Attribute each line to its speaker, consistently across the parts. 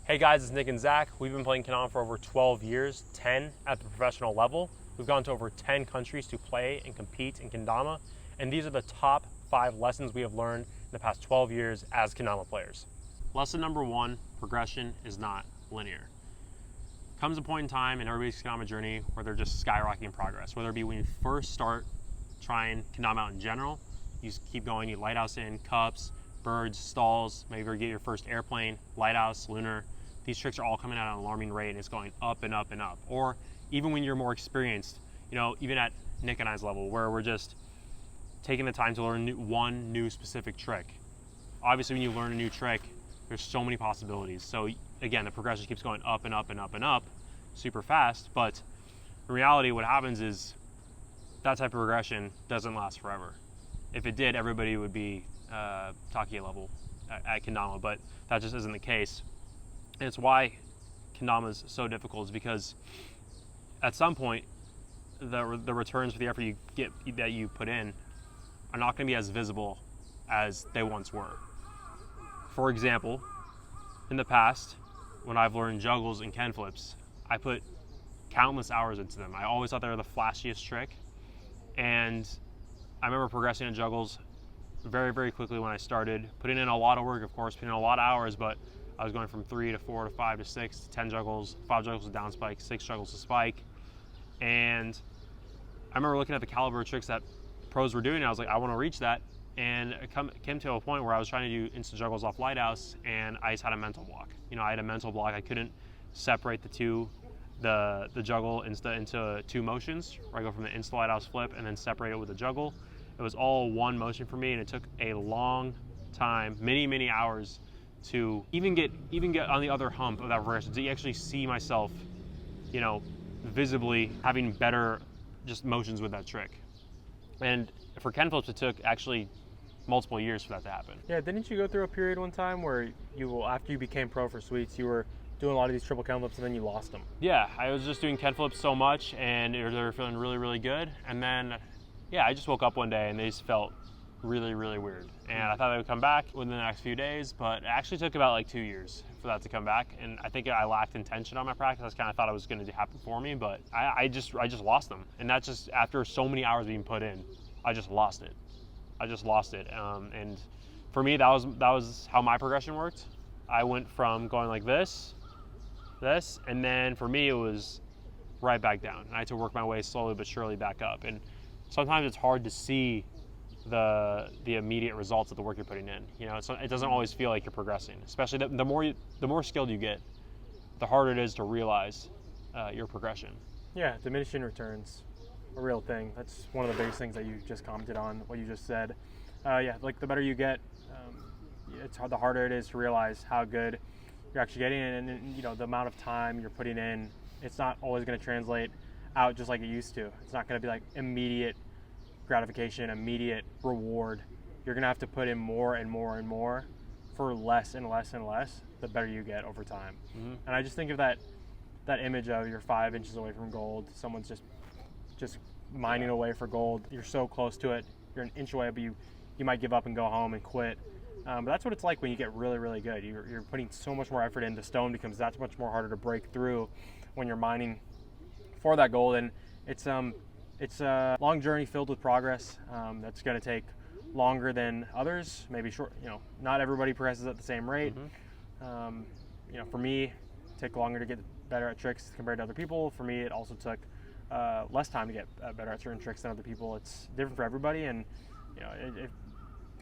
Speaker 1: Hey guys, it's Nick and Zach. We've been playing Kendama for over 12 years, 10 at the professional level. We've gone to over 10 countries to play and compete in Kendama, and these are the top 5 lessons we have learned in the past 12 years as Kendama players. Lesson number 1, progression is not linear. Comes a point in time in everybody's Kendama journey where they're just skyrocketing progress, whether it be when you first start trying Kendama out in general, you keep going, you lighthouse in, cups, birds, stalls, maybe you get your first airplane, lighthouse, lunar. These tricks are all coming out at an alarming rate and it's going up and up and up. Or even when you're more experienced, even at Nick and I's level where we're just taking the time to learn one new specific trick. Obviously when you learn a new trick, there's so many possibilities. So again, the progression keeps going up and up and up and up super fast, but in reality what happens is that type of progression doesn't last forever. If it did, everybody would be Takia level at Kendama, but that just isn't the case. And it's why Kendama is so difficult, is because at some point the returns for the effort that you put in are not going to be as visible as they once were. For example, in the past, when I've learned juggles and Ken flips, I put countless hours into them. I always thought they were the flashiest trick, and I remember progressing in juggles very, very quickly when I started, putting in a lot of work, of course, putting in a lot of hours, but I was going from 3 to 4 to 5 to 6 to 10 juggles, 5 juggles to down spike, 6 juggles to spike. And I remember looking at the caliber of tricks that pros were doing, and I was like, I want to reach that. And it came to a point where I was trying to do instant juggles off lighthouse, and I just had a mental block. I had a mental block. I couldn't separate the juggle into 2 motions, where I go from the instant lighthouse flip and then separate it with the juggle. It was all one motion for me, and it took a long time, many, many hours, to even get on the other hump of that progression, to actually see myself, visibly having better just motions with that trick. And for Ken flips, it took actually multiple years for that to happen.
Speaker 2: Yeah, didn't you go through a period one time where after you became pro for sweets, you were doing a lot of these triple Ken flips and then you lost them?
Speaker 1: Yeah, I was just doing Ken flips so much and they were feeling really, really good. And then, I just woke up one day and they just felt really, really weird. And I thought they would come back within the next few days, but it actually took about like 2 years for that to come back. And I think I lacked intention on my practice. I kind of thought it was going to happen for me, but I just lost them. And that's just after so many hours being put in, I just lost it. And for me, that was how my progression worked. I went from going like this, and then for me it was right back down. And I had to work my way slowly but surely back up. And sometimes it's hard to see the immediate results of the work you're putting in. It doesn't always feel like you're progressing. Especially the more skilled you get, the harder it is to realize your progression.
Speaker 2: Yeah, diminishing returns, a real thing. That's one of the biggest things that you just commented on, what you just said. Like the better you get, the harder it is to realize how good you're actually getting, and the amount of time you're putting in, it's not always going to translate out just like it used to. It's not going to be like immediate gratification, immediate reward. You're going to have to put in more and more and more for less and less and less the better you get over time. Mm-hmm. And I just think of that image of you're 5 inches away from gold, someone's just mining away for gold. You're so close to it, you're an inch away, but you might give up and go home and quit. But that's what it's like when you get really, really good. You're putting so much more effort in. The stone becomes that much more harder to break through when you're mining for that gold. And it's a long journey filled with progress that's going to take longer than others, maybe short. Not everybody progresses at the same rate. Mm-hmm. For me, it took longer to get better at tricks compared to other people. For me, it also took less time to get better at certain tricks than other people. It's different for everybody, and it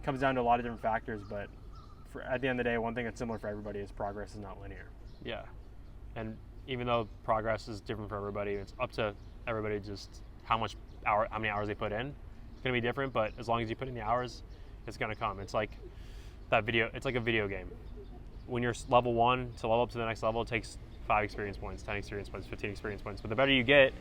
Speaker 2: comes down to a lot of different factors. But at the end of the day, one thing that's similar for everybody is progress is not linear.
Speaker 1: Yeah, and even though progress is different for everybody, it's up to everybody just how many hours they put in. It's gonna be different, but as long as you put in the hours, it's gonna come. It's like a video game. When you're level 1, to level up to the next level, it takes 5 experience points, 10 experience points, 15 experience points. But the better you get,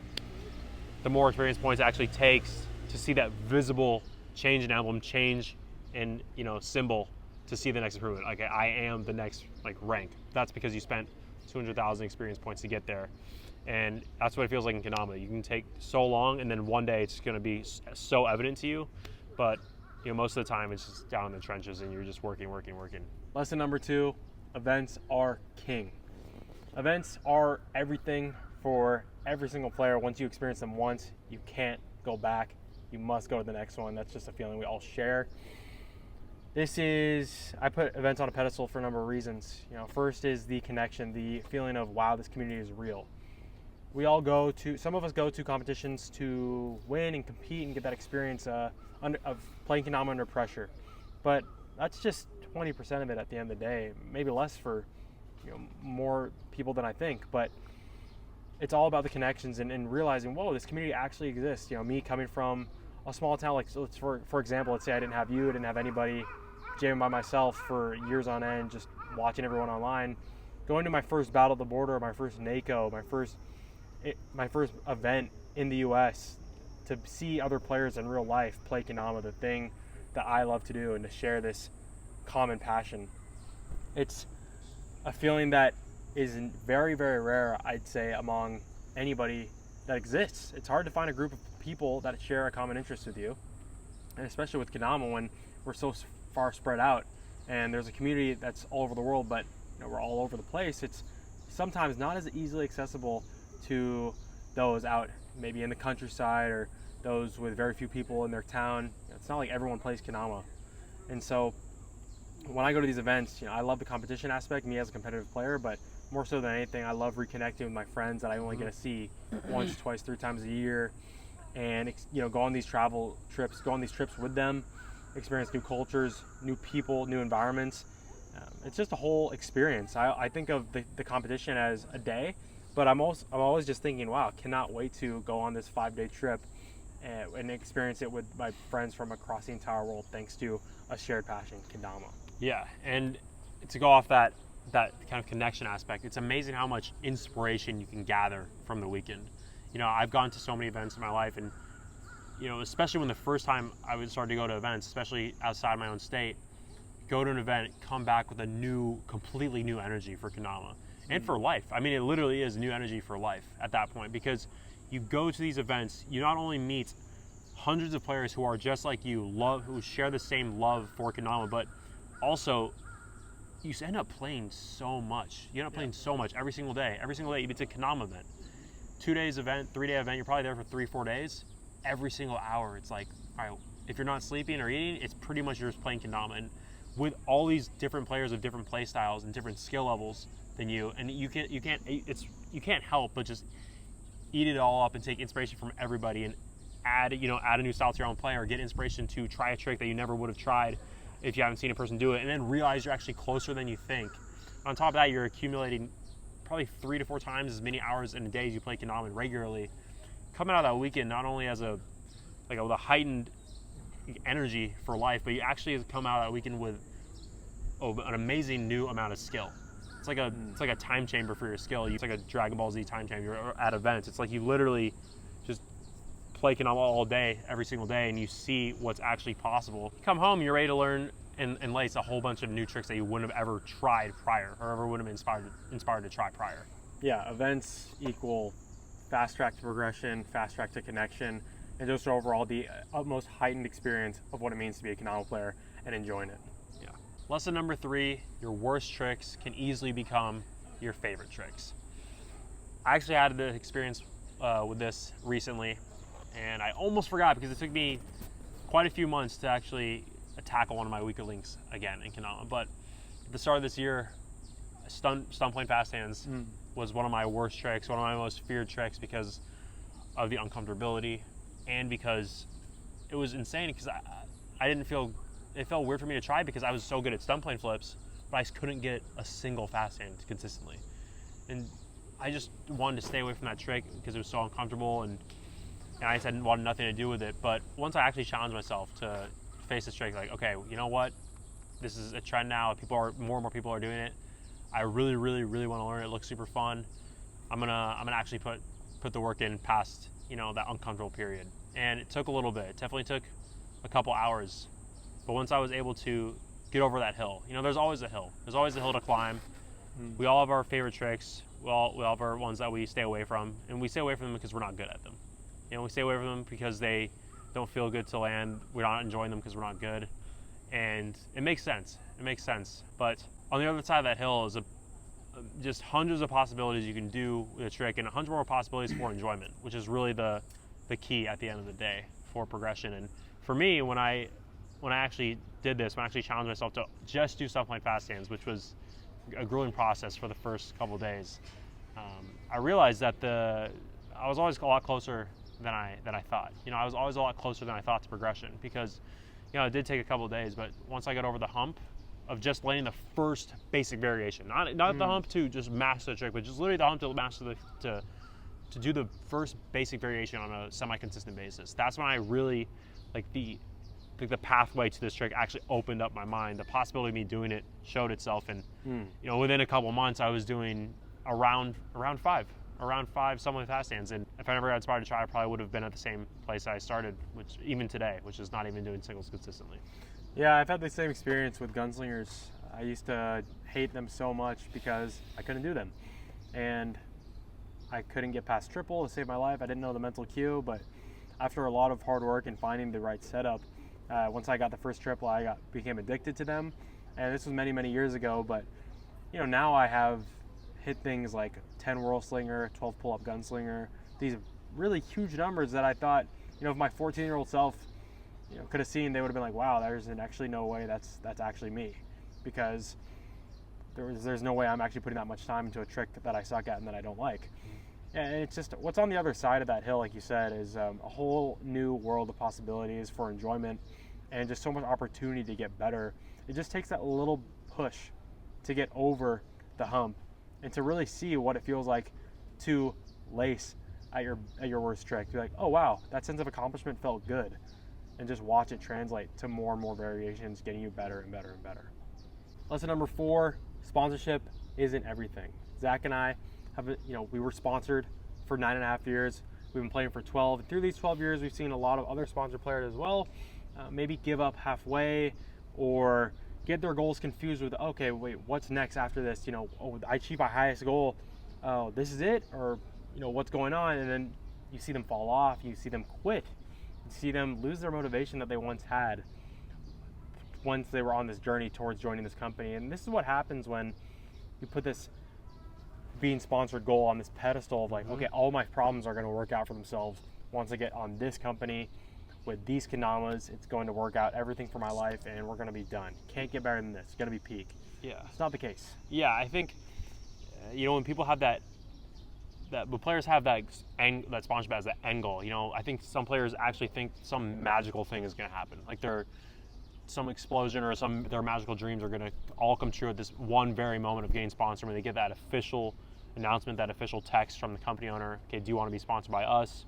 Speaker 1: the more experience points it actually takes to see that visible change in emblem, change in symbol, to see the next improvement. Like, I am the next rank. That's because you spent 200,000 experience points to get there. And that's what it feels like in Kendama. You can take so long, and then one day it's going to be so evident to you. But most of the time it's just down in the trenches, and you're just working.
Speaker 2: Lesson number 2: events are king. Events are everything for every single player. Once you experience them once, you can't go back. You must go to the next one. That's just a feeling we all share. I put events on a pedestal for a number of reasons. First is the connection, the feeling of, wow, this community is real. Some of us go to competitions to win and compete and get that experience of playing Kendama under pressure. But that's just 20% of it at the end of the day, maybe less for more people than I think. But it's all about the connections and realizing, whoa, this community actually exists. Me coming from a small town, like, so for example, let's say I didn't have you, I didn't have anybody, jamming by myself for years on end, just watching everyone online, going to my first Battle of the Border, my first NACO, my first event in the US, to see other players in real life play Kendama, the thing that I love to do, and to share this common passion. It's a feeling that is very, very rare, I'd say, among anybody that exists. It's hard to find a group of people that share a common interest with you, and especially with Kendama when we're so far spread out and there's a community that's all over the world, but we're all over the place. It's sometimes not as easily accessible to those out maybe in the countryside or those with very few people in their town. It's not like everyone plays Kendama. And so when I go to these events, I love the competition aspect, me as a competitive player, but more so than anything, I love reconnecting with my friends that I only get to see once, twice, 3 times a year, and go on these trips with them, experience new cultures, new people, new environments. It's just a whole experience. I think of the competition as a day, but I'm always just thinking, wow, cannot wait to go on this 5-day trip and experience it with my friends from across the entire world, thanks to a shared passion, Kendama.
Speaker 1: Yeah, and to go off that kind of connection aspect, it's amazing how much inspiration you can gather from the weekend. I've gone to so many events in my life, and especially when the first time I would start to go to events, especially outside my own state, go to an event, come back with a completely new energy for Kendama and for life. I mean, it literally is new energy for life at that point, because you go to these events, you not only meet hundreds of players who are just like you, who share the same love for Kendama, but also you end up playing so much. You end up playing so much every single day. Every single day, it's a Kendama event. 2 days event, 3-day event, you're probably there for 3-4 days. Every single hour, it's like, all right, if you're not sleeping or eating, it's pretty much you're just playing Kendama. And with all these different players of different play styles and different skill levels than you, and you can't help but just eat it all up and take inspiration from everybody and add a new style to your own play, or get inspiration to try a trick that you never would have tried if you haven't seen a person do it, and then realize you're actually closer than you think. On top of that, you're accumulating probably 3 to 4 times as many hours in a day as you play Kendama regularly. Coming out of that weekend not only as with a heightened energy for life, but you actually come out of that weekend with an amazing new amount of skill. It's like a time chamber for your skill. It's like a Dragon Ball Z time chamber at events. It's like you literally just play Kendama all day, every single day, and you see what's actually possible. You come home, you're ready to learn and lace a whole bunch of new tricks that you wouldn't have ever tried prior, or ever would have been inspired to try prior.
Speaker 2: Yeah, events equal fast track to progression, fast track to connection, and just overall the utmost heightened experience of what it means to be a Kendama player and enjoying it.
Speaker 1: Yeah. Lesson number 3, your worst tricks can easily become your favorite tricks. I actually had the experience with this recently, and I almost forgot because it took me quite a few months to actually tackle one of my weaker links again in Kendama. But at the start of this year, stun plane fast hands was one of my worst tricks, one of my most feared tricks, because of the uncomfortability and because it was insane, because I didn't feel, it felt weird for me to try because I was so good at stun plane flips, but I couldn't get a single fast hand consistently. And I just wanted to stay away from that trick because it was so uncomfortable, and I just wanted nothing to do with it. But once I actually challenged myself to face this trick, like, okay, you know what? This is a trend now. More and more people are doing it. I really, really, really want to learn it. It looks super fun. I'm gonna actually put the work in past that uncomfortable period. And it took a little bit. It definitely took a couple hours. But once I was able to get over that hill, there's always a hill. There's always a hill to climb. We all have our favorite tricks. We all have our ones that we stay away from, and we stay away from them because we're not good at them. We stay away from them because they don't feel good to land. We're not enjoying them because we're not good. And it makes sense. It makes sense. But on the other side of that hill is a just hundreds of possibilities you can do with a trick, and 100 more possibilities for enjoyment, which is really the key at the end of the day for progression. And for me, when I actually did this, when I actually challenged myself to just do stuff like fast hands, which was a grueling process for the first couple of days, I realized that I was always a lot closer than I thought. I was always a lot closer than I thought to progression, because it did take a couple of days, but once I got over the hump of just landing the first basic variation, not the hump to just master the trick, but just literally the hump to master to do the first basic variation on a semi-consistent basis. That's when I really, the pathway to this trick actually opened up my mind. The possibility of me doing it showed itself, and within a couple months I was doing around five somewhat fast hands. And if I never got inspired to try, I probably would have been at the same place I started, which even today, which is not even doing singles consistently.
Speaker 2: Yeah, I've had the same experience with gunslingers. I used to hate them so much because I couldn't do them, and I couldn't get past triple to save my life. I didn't know the mental cue, but after a lot of hard work and finding the right setup, once I got the first triple, I became addicted to them. And this was many, many years ago, but now I have hit things like 10 whirl slinger, 12 pull-up gunslinger, these really huge numbers that I thought, if my 14-year-old self, could have seen, they would have been like, wow, there's actually no way that's actually me, because there's no way I'm actually putting that much time into a trick that I suck at and that I don't like. And it's just, what's on the other side of that hill, like you said, is a whole new world of possibilities for enjoyment and just so much opportunity to get better. It just takes that little push to get over the hump and to really see what it feels like to lace at your worst trick. You're like, oh wow, that sense of accomplishment felt good. And just watch it translate to more and more variations, getting you better and better and better. Lesson number 4, sponsorship isn't everything. Zach and I we were sponsored for 9.5 years. We've been playing for 12. And through these 12 years, we've seen a lot of other sponsored players as well maybe give up halfway or get their goals confused with, okay, wait, what's next after this? I achieved my highest goal. Oh, this is it? Or, what's going on? And then you see them fall off. You see them quit. You see them lose their motivation that they once had once they were on this journey towards joining this company. And this is what happens when you put this being sponsored goal on this pedestal of like, okay, all my problems are going to work out for themselves once I get on this company with these Kendamas. It's going to work out everything for my life, and we're going to be done. Can't get better than this. It's going to be peak.
Speaker 1: Yeah,
Speaker 2: it's not the case.
Speaker 1: Yeah, I think when people have that when players have that sponsorship as the end goal, I think some players actually think some magical thing is going to happen, like some explosion or their magical dreams are going to all come true at this one very moment of getting sponsored, when they get that official announcement, that official text from the company owner, okay, do you want to be sponsored by us?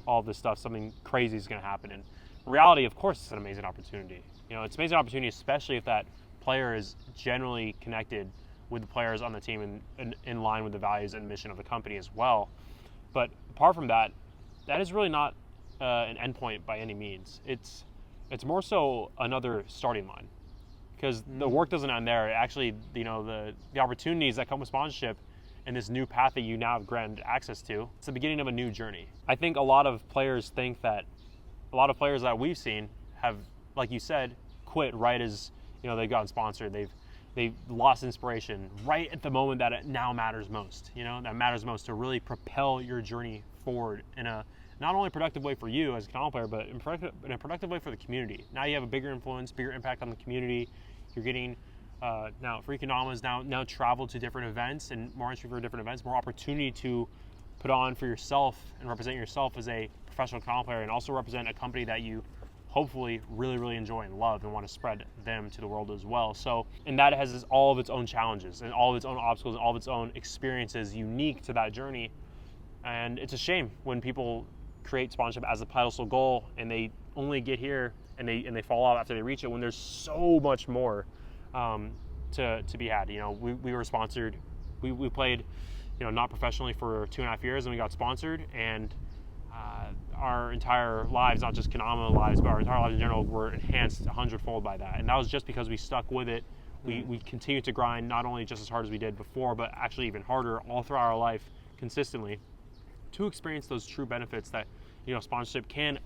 Speaker 1: All of this stuff, something crazy is going to happen. And in reality, of course, it's an amazing opportunity. It's an amazing opportunity, especially if that player is generally connected with the players on the team and in line with the values and mission of the company as well. But apart from that, that is really not an endpoint by any means. It's more so another starting line, because the work doesn't end there. Actually, the opportunities that come with sponsorship and this new path that you now have granted access to, it's the beginning of a new journey. I think a lot of players that we've seen have, like you said, quit right as they've gotten sponsored. They've lost inspiration right at the moment that it now matters most. That matters most to really propel your journey forward in a not only productive way for you as a Kendama player, but in a productive way for the community. Now you have a bigger influence, bigger impact on the community. You're getting now free Kendamas, now travel to different events and more entry for different events, more opportunity to put on for yourself and represent yourself as a professional Kendama player, and also represent a company that you hopefully really, really enjoy and love and want to spread them to the world as well. So, and that has all of its own challenges and all of its own obstacles and all of its own experiences unique to that journey. And it's a shame when people create sponsorship as a pedestal goal and they only get here and they fall off after they reach it, when there's so much more to be had. We were sponsored. We played, not professionally for 2.5 years, and we got sponsored, and our entire lives, not just Kendama lives, but our entire lives in general, were enhanced 100-fold by that. And that was just because we stuck with it. We continued to grind not only just as hard as we did before, but actually even harder all throughout our life consistently to experience those true benefits that sponsorship can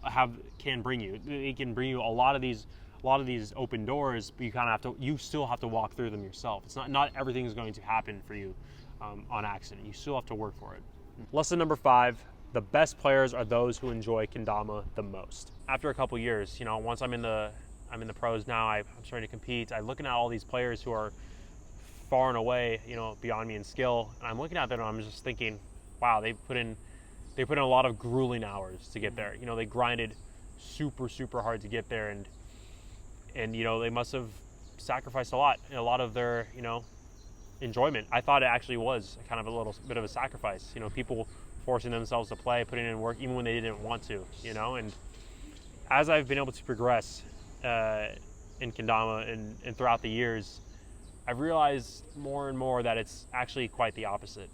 Speaker 1: bring you. It can bring you a lot of these open doors, but you still have to walk through them yourself. It's not everything is going to happen for you on accident. You still have to work for it. Lesson number 5, the best players are those who enjoy kendama the most. After a couple years, once I'm in the pros now, I'm starting to compete. I'm looking at all these players who are far and away, beyond me in skill. And I'm looking at them and I'm just thinking, wow, they put in a lot of grueling hours to get there. They grinded super, super hard to get there, and they must have sacrificed a lot of their, enjoyment. I thought it actually was kind of a little bit of a sacrifice. People forcing themselves to play, putting in work even when they didn't want to, and as I've been able to progress in kendama and throughout the years, I've realized more and more that it's actually quite the opposite.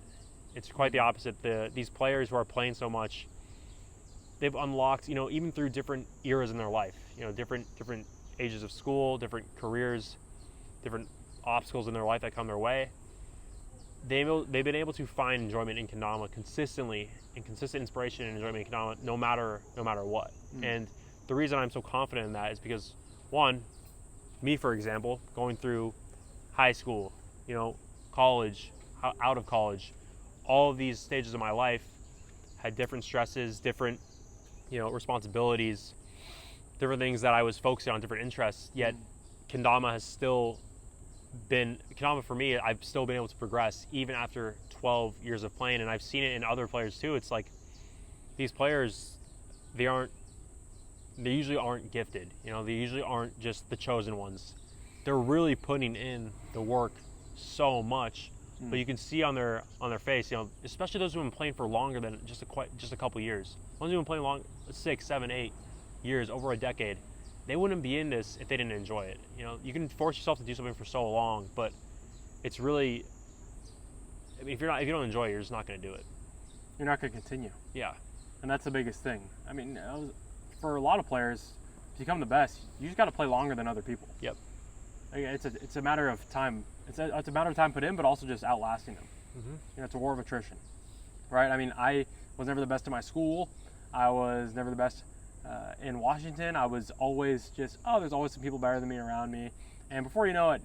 Speaker 1: It's quite the opposite. These players who are playing so much, they've unlocked, even through different eras in their life, different ages of school, different careers, different obstacles in their life that come their way. They've been able to find enjoyment in kendama consistently, and consistent inspiration and enjoyment in kendama no matter what. And the reason I'm so confident in that is because, one, me, for example, going through high school, college, out of college, all of these stages of my life had different stresses, different, responsibilities, different things that I was focusing on, different interests. Yet kendama for me, I've still been able to progress even after 12 years of playing, and I've seen it in other players too. It's like these players, they usually aren't gifted. They usually aren't just the chosen ones. They're really putting in the work so much, but you can see on their face, especially those who have been playing for longer than just a couple years. Ones who have been playing 6, 7, 8 years, over a decade, they wouldn't be in this if they didn't enjoy it. You can force yourself to do something for so long, but it's really, if you don't enjoy it, you're just not going to do it.
Speaker 2: You're not going to continue.
Speaker 1: Yeah.
Speaker 2: And that's the biggest thing. For a lot of players, to become the best, you just got to play longer than other people.
Speaker 1: Yep.
Speaker 2: It's a matter of time. It's a matter of time put in, but also just outlasting them. It's a war of attrition, right? I was never the best at my school. I was never the best in Washington. I was always just, there's always some people better than me around me. And before you know it,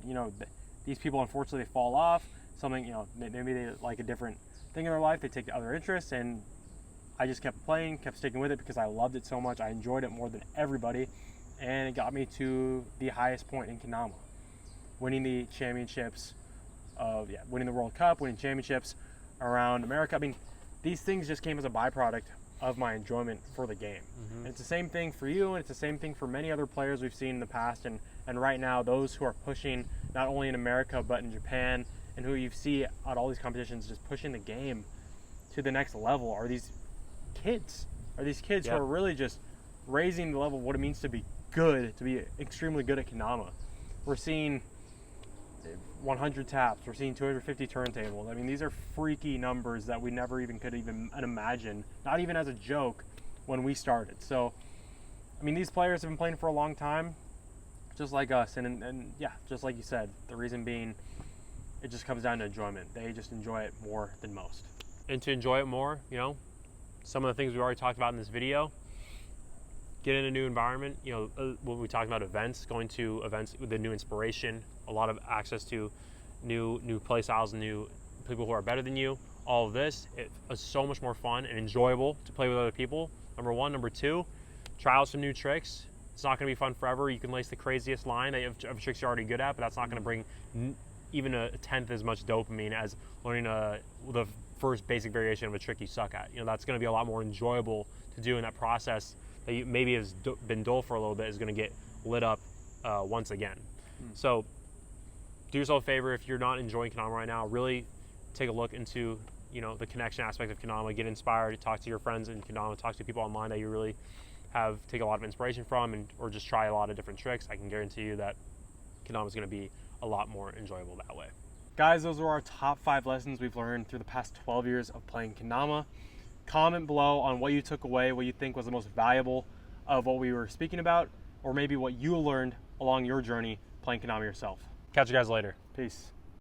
Speaker 2: these people, unfortunately, they fall off. Something, maybe they like a different thing in their life. They take other interests, and I just kept playing, kept sticking with it because I loved it so much. I enjoyed it more than everybody, and it got me to the highest point in kendama, winning the championships winning the World Cup, winning championships around America. These things just came as a byproduct of my enjoyment for the game. And it's the same thing for you, and it's the same thing for many other players we've seen in the past, and right now, those who are pushing not only in America but in Japan, and who you see at all these competitions just pushing the game to the next level are these kids. Who are really just raising the level of what it means to be good, to be extremely good at kendama. We're seeing 100 taps, we're seeing 250 turntables. These are freaky numbers that we never even could even imagine, not even as a joke when we started. So, these players have been playing for a long time, just like us, and just like you said, the reason being, it just comes down to enjoyment. They just enjoy it more than most.
Speaker 1: And to enjoy it more, some of the things we already talked about in this video, get in a new environment, when we talked about events, going to events with a new inspiration, a lot of access to new play styles, new people who are better than you. All of this, it is so much more fun and enjoyable to play with other people. Number one. Number two, try out some new tricks. It's not going to be fun forever. You can lace the craziest line of tricks you're already good at, but that's not going to bring even a tenth as much dopamine as learning the first basic variation of a trick you suck at. That's going to be a lot more enjoyable to do in that process that you maybe has been dull for a little bit is going to get lit up once again. So do yourself a favor, if you're not enjoying kendama right now, really take a look into the connection aspect of kendama, get inspired, talk to your friends in kendama, talk to people online that you really take a lot of inspiration from, or just try a lot of different tricks. I can guarantee you that kendama is going to be a lot more enjoyable that way.
Speaker 2: Guys, those were our top 5 lessons we've learned through the past 12 years of playing kendama. Comment below on what you took away, what you think was the most valuable of what we were speaking about, or maybe what you learned along your journey playing kendama yourself.
Speaker 1: Catch you guys later.
Speaker 2: Peace.